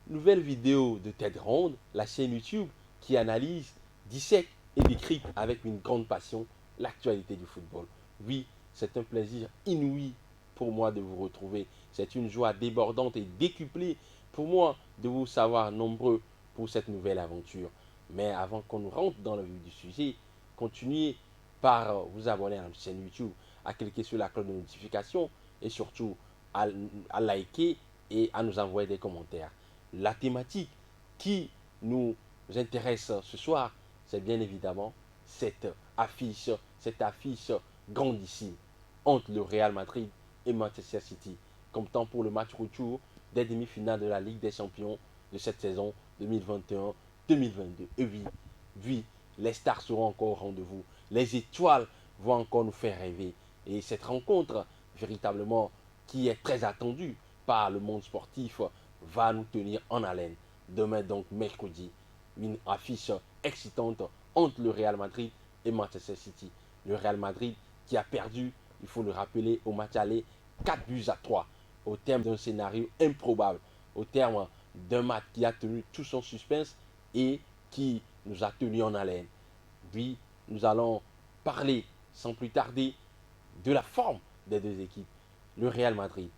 nouvelle vidéo de Tête Ronde, la chaîne YouTube qui analyse, dissèque et décrypte avec une grande passion l'actualité du football. Oui, c'est un plaisir inouï pour moi de vous retrouver. C'est une joie débordante et décuplée pour moi de vous savoir nombreux pour cette nouvelle aventure. Mais avant qu'on nous rentre dans le vif du sujet, continuez par vous abonner à notre chaîne YouTube, à cliquer sur la cloche de notification et surtout à, à liker et à nous envoyer des commentaires. La thématique qui nous intéresse ce soir, c'est bien évidemment cette affiche grandissime entre le Real Madrid et Manchester City, comme temps pour le match retour des demi-finales de la Ligue des Champions de cette saison 2021-2022. Et oui, oui, les stars seront encore au rendez-vous, les étoiles vont encore nous faire rêver. Et cette rencontre, véritablement, qui est très attendue par le monde sportif, va nous tenir en haleine. Demain, donc mercredi, une affiche excitante entre le Real Madrid et Manchester City. Le Real Madrid qui a perdu, il faut le rappeler, au match aller 4 buts à 3, au terme d'un scénario improbable, au terme d'un match qui a tenu tout son suspense et qui nous a tenu en haleine. Oui, nous allons parler sans plus tarder de la forme des deux équipes. Le Real Madrid,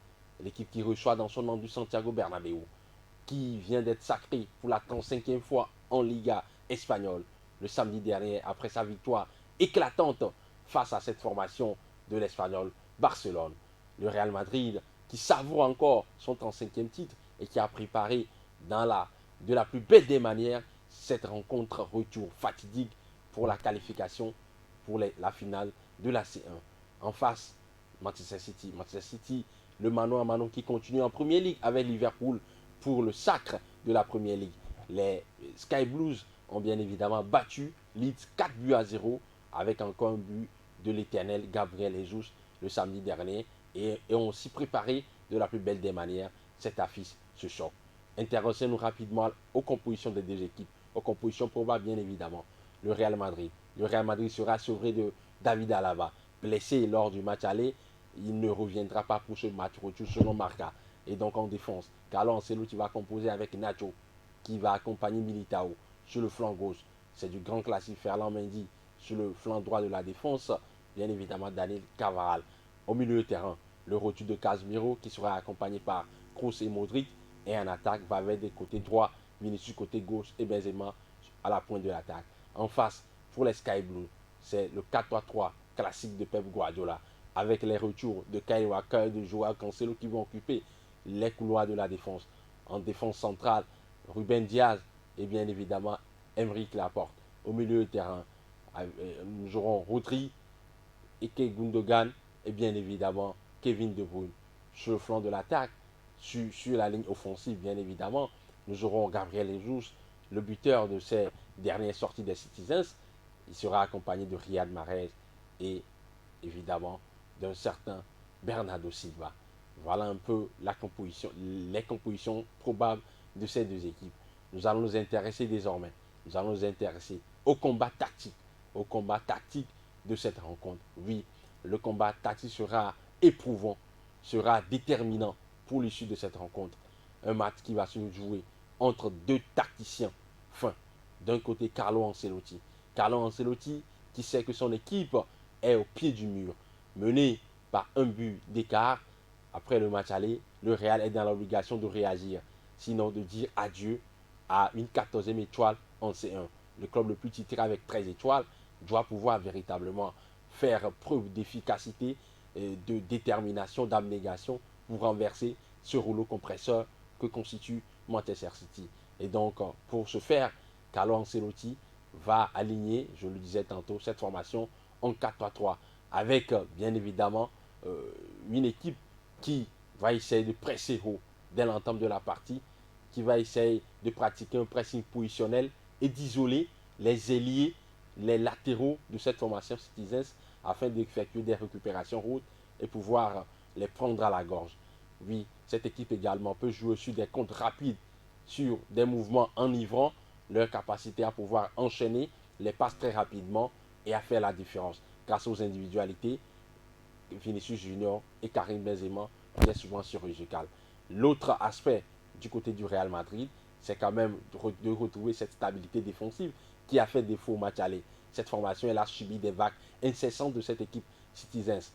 l'équipe qui reçoit dans son nom du Santiago Bernabéu, qui vient d'être sacré pour la 35e fois en Liga espagnole le samedi dernier après sa victoire éclatante face à cette formation de l'Espagnol Barcelone. Le Real Madrid qui savoure encore son 35e titre et qui a préparé de la plus belle des manières cette rencontre retour fatidique pour la qualification pour la finale de la C1. En face, Manchester City. Manchester City, le mano à mano qui continue en Première Ligue avec Liverpool pour le sacre de la Première Ligue. Les Sky Blues ont bien évidemment battu Leeds 4 buts à 0 avec encore un but de l'éternel Gabriel Jesus le samedi dernier et ont aussi préparé de la plus belle des manières cette affiche, ce choc. Intéressons-nous rapidement aux compositions des deux équipes, aux compositions probables bien évidemment. Le Real Madrid. Le Real Madrid sera sauvé de David Alaba, blessé lors du match aller. Il ne reviendra pas pour ce match retour selon Marca. Et donc en défense, Carlo Ancelotti va composer avec Nacho, qui va accompagner Militao sur le flanc gauche. C'est du grand classique Ferland Mendy sur le flanc droit de la défense. Bien évidemment, Daniel Cavaral. Au milieu de terrain, le retour de Casemiro qui sera accompagné par Kroos et Modric. Et en attaque, Valverde des côté droit, Vinicius côté gauche et Benzema à la pointe de l'attaque. En face, pour les Sky Blues, c'est le 4-3-3 classique de Pep Guardiola avec les retours de Kyle Walker et de Joao Cancelo qui vont occuper les couloirs de la défense. En défense centrale, Ruben Diaz et bien évidemment Emerick Laporte. Au milieu de terrain, nous aurons Rodri, Ike Gundogan et bien évidemment Kevin De Bruyne. Sur le flanc de l'attaque, sur la ligne offensive, bien évidemment, nous aurons Gabriel Jesus, le buteur de ces dernières sorties des Citizens. Il sera accompagné de Riyad Mahrez et évidemment d'un certain Bernardo Silva. Voilà un peu les compositions probables de ces deux équipes. Nous allons nous intéresser désormais, nous allons nous intéresser au combat tactique de cette rencontre. Oui, le combat tactique sera éprouvant, sera déterminant pour l'issue de cette rencontre. Un match qui va se jouer entre deux tacticiens fins. D'un côté, Carlo Ancelotti. Carlo Ancelotti qui sait que son équipe est au pied du mur, mené par un but d'écart. Après le match aller, le Real est dans l'obligation de réagir, sinon de dire adieu à une 14e étoile en C1. Le club le plus titré avec 13 étoiles doit pouvoir véritablement faire preuve d'efficacité, de détermination, d'abnégation pour renverser ce rouleau compresseur que constitue Manchester City. Et donc, pour ce faire, Carlo Ancelotti va aligner, je le disais tantôt, cette formation en 4-3-3 avec bien évidemment une équipe qui va essayer de presser haut dès l'entame de la partie, qui va essayer de pratiquer un pressing positionnel et d'isoler les ailiers, les latéraux de cette formation Citizens afin d'effectuer des récupérations hautes et pouvoir les prendre à la gorge. Oui, cette équipe également peut jouer sur des comptes rapides, sur des mouvements enivrants, leur capacité à pouvoir enchaîner les passes très rapidement et à faire la différence grâce aux individualités Vinicius Junior et Karim Benzema qui est souvent chirurgical. L'autre aspect du côté du Real Madrid, c'est quand même de retrouver cette stabilité défensive qui a fait défaut au match aller. Cette formation, elle a subi des vagues incessantes de cette équipe Citizens.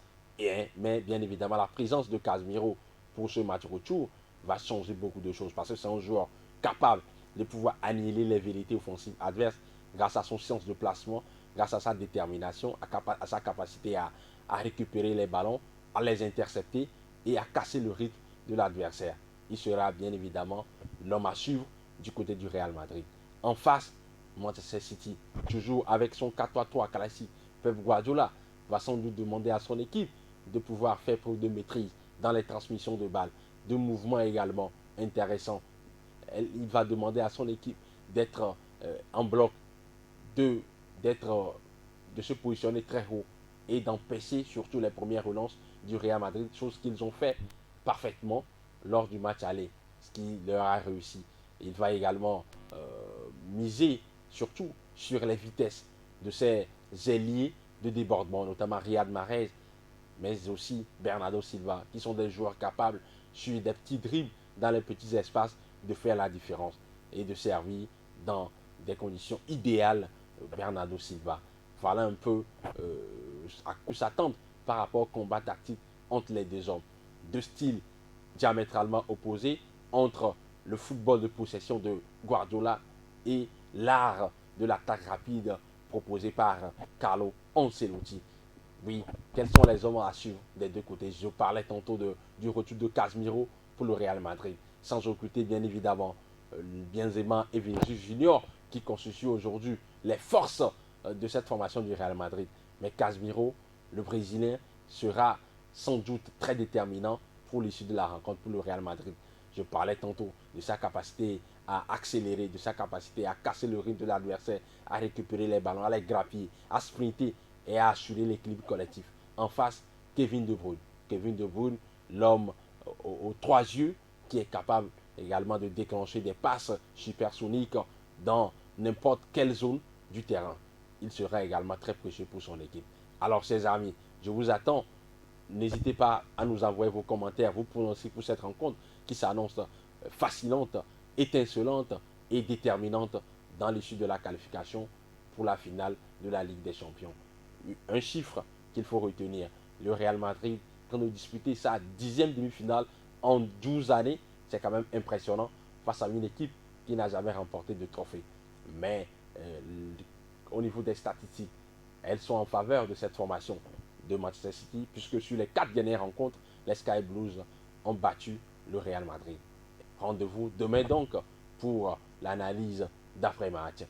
Mais bien évidemment, la présence de Casemiro pour ce match retour va changer beaucoup de choses parce que c'est un joueur capable de pouvoir annihiler les vérités offensives adverses grâce à son sens de placement, grâce à sa détermination, à sa capacité à récupérer les ballons, à les intercepter et à casser le rythme de l'adversaire. Il sera bien évidemment l'homme à suivre du côté du Real Madrid. En face, Manchester City, toujours avec son 4-3-3 classique, Pep Guardiola va sans doute demander à son équipe de pouvoir faire preuve de maîtrise dans les transmissions de balles, de mouvements également intéressants. Il va demander à son équipe d'être en bloc, de, de se positionner très haut et d'empêcher surtout les premières relances du Real Madrid, chose qu'ils ont fait parfaitement lors du match aller, ce qui leur a réussi. Il va également miser surtout sur les vitesses de ces ailiers de débordement, notamment Riyad Mahrez, mais aussi Bernardo Silva, qui sont des joueurs capables, sur des petits dribbles dans les petits espaces, de faire la différence et de servir dans des conditions idéales Bernardo Silva. Voilà un peu à quoi s'attendre par rapport au combat tactique entre les deux hommes. Deux styles diamétralement opposés entre le football de possession de Guardiola et l'art de l'attaque rapide proposé par Carlo Ancelotti. Oui, quels sont les hommes à suivre des deux côtés? Je parlais tantôt du retour de Casemiro pour le Real Madrid, sans occulter bien évidemment Benzema et Vinicius Junior qui constituent aujourd'hui les forces de cette formation du Real Madrid. Mais Casemiro, le Brésilien, sera sans doute très déterminant pour l'issue de la rencontre pour le Real Madrid. Je parlais tantôt de sa capacité à accélérer, de sa capacité à casser le rythme de l'adversaire, à récupérer les ballons, à les grappiller, à sprinter et à assurer l'équilibre collectif. En face, Kevin De Bruyne. Kevin De Bruyne, l'homme aux trois yeux, qui est capable également de déclencher des passes supersoniques dans n'importe quelle zone du terrain. Il sera également très précieux pour son équipe. Alors, chers amis, je vous attends. N'hésitez pas à nous envoyer vos commentaires, vos pronostics pour cette rencontre qui s'annonce fascinante, étincelante et déterminante dans l'issue de la qualification pour la finale de la Ligue des Champions. Un chiffre qu'il faut retenir, le Real Madrid, quand nous disputons sa 10e demi-finale en 12 années, c'est quand même impressionnant face à une équipe qui n'a jamais remporté de trophée. Mais au niveau des statistiques, elles sont en faveur de cette formation de Manchester City, puisque sur les 4 dernières rencontres, les Sky Blues ont battu le Real Madrid. Rendez-vous demain donc pour l'analyse d'après-match.